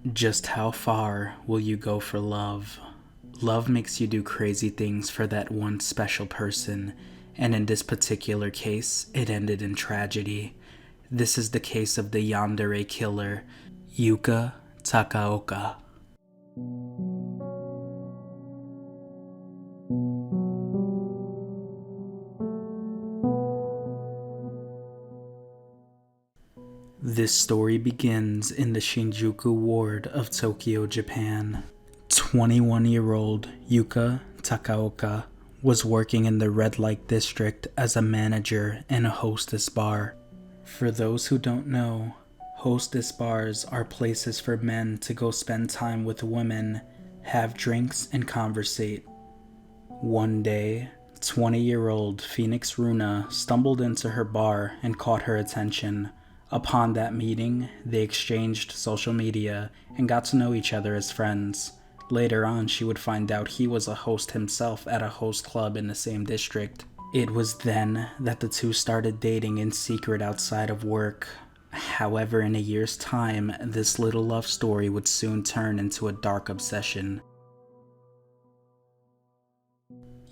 Just how far will you go for love? Love makes you do crazy things for that one special person, and in this particular case, it ended in tragedy. This is the case of the Yandere killer, Yuka Takaoka. This story begins in the Shinjuku ward of Tokyo, Japan. 21-year-old Yuka Takaoka was working in the red light district as a manager in a hostess bar. For those who don't know, hostess bars are places for men to go spend time with women, have drinks, and conversate. One day, 20-year-old Phoenix Runa stumbled into her bar and caught her attention. Upon that meeting, they exchanged social media and got to know each other as friends. Later on, she would find out he was a host himself at a host club in the same district. It was then that the two started dating in secret outside of work. However, in a year's time, this little love story would soon turn into a dark obsession.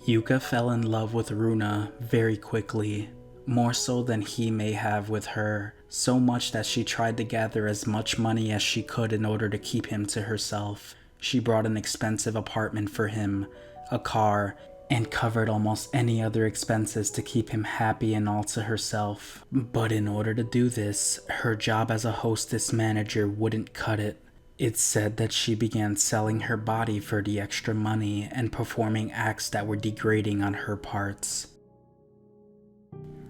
Yuka fell in love with Runa very quickly, more so than he may have with her, so much that she tried to gather as much money as she could in order to keep him to herself. She brought an expensive apartment for him, a car, and covered almost any other expenses to keep him happy and all to herself. But in order to do this, her job as a hostess manager wouldn't cut it. It's said that she began selling her body for the extra money and performing acts that were degrading on her parts.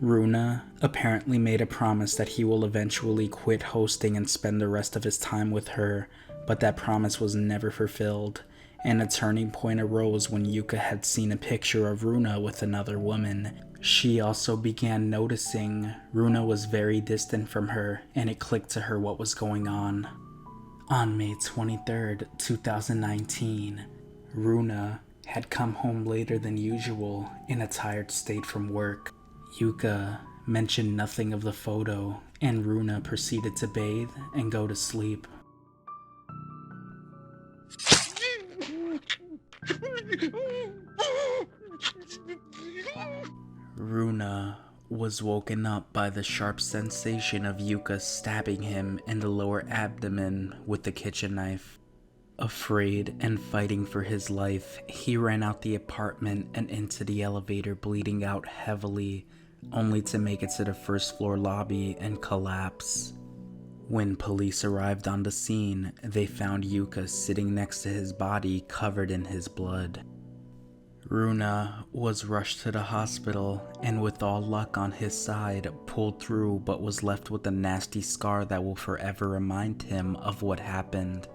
Runa apparently made a promise that he will eventually quit hosting and spend the rest of his time with her, but that promise was never fulfilled, and a turning point arose when Yuka had seen a picture of Runa with another woman. She also began noticing Runa was very distant from her, and it clicked to her what was going on. On May 23rd, 2019, Runa had come home later than usual in a tired state from work. Yuka mentioned nothing of the photo, and Runa proceeded to bathe and go to sleep. Runa was woken up by the sharp sensation of Yuka stabbing him in the lower abdomen with the kitchen knife. Afraid and fighting for his life, he ran out the apartment and into the elevator, bleeding out heavily, only to make it to the first floor lobby and collapse. When police arrived on the scene, they found Yuka sitting next to his body covered in his blood. Runa was rushed to the hospital and with all luck on his side pulled through, but was left with a nasty scar that will forever remind him of what happened.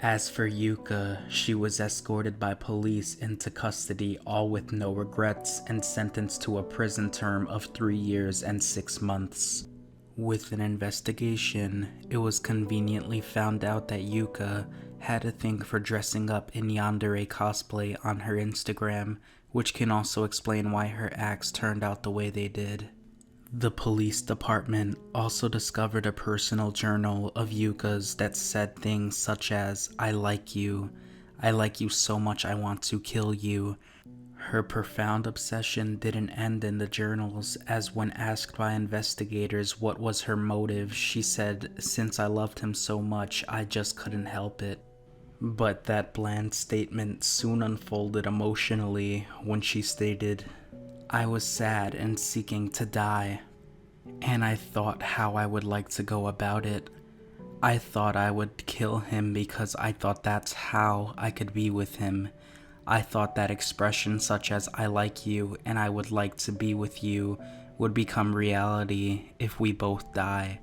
As for Yuka, she was escorted by police into custody, all with no regrets, and sentenced to a prison term of 3 years and 6 months. With an investigation, it was conveniently found out that Yuka had a thing for dressing up in Yandere cosplay on her Instagram, which can also explain why her acts turned out the way they did. The police department also discovered a personal journal of Yuka's that said things such as, I like you so much I want to kill you. Her profound obsession didn't end in the journals, as when asked by investigators what was her motive, she said, since I loved him so much, I just couldn't help it. But that bland statement soon unfolded emotionally when she stated, I was sad and seeking to die, and I thought how I would like to go about it. I thought I would kill him because I thought that's how I could be with him. I thought that expressions such as I like you and I would like to be with you would become reality if we both die.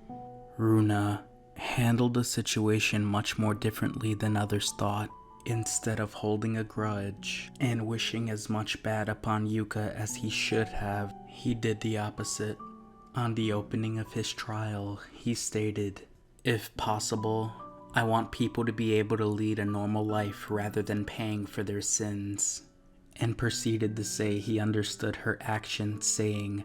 Runa handled the situation much more differently than others thought. Instead of holding a grudge and wishing as much bad upon Yuka as he should have, he did the opposite. On the opening of his trial, he stated, if possible, I want people to be able to lead a normal life rather than paying for their sins, and proceeded to say he understood her actions, saying,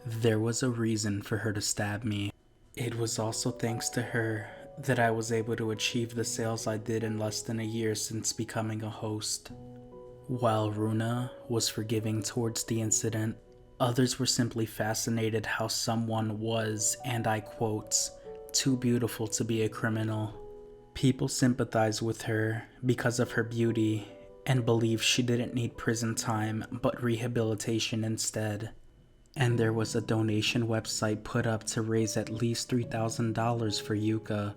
there was a reason for her to stab me. It was also thanks to her that I was able to achieve the sales I did in less than a year since becoming a host. While Runa was forgiving towards the incident, others were simply fascinated how someone was, and I quote, too beautiful to be a criminal. People sympathized with her because of her beauty and believed she didn't need prison time but rehabilitation instead. And there was a donation website put up to raise at least $3,000 for Yuka.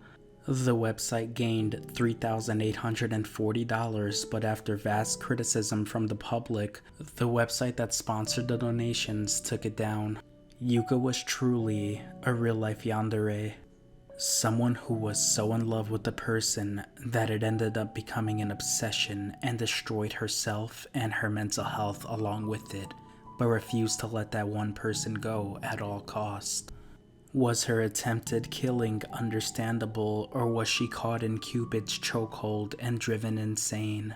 The website gained $3,840, but after vast criticism from the public, the website that sponsored the donations took it down. Yuka was truly a real-life yandere. Someone who was so in love with the person that it ended up becoming an obsession and destroyed herself and her mental health along with it, but refused to let that one person go at all costs. Was her attempted killing understandable, or was she caught in Cupid's chokehold and driven insane?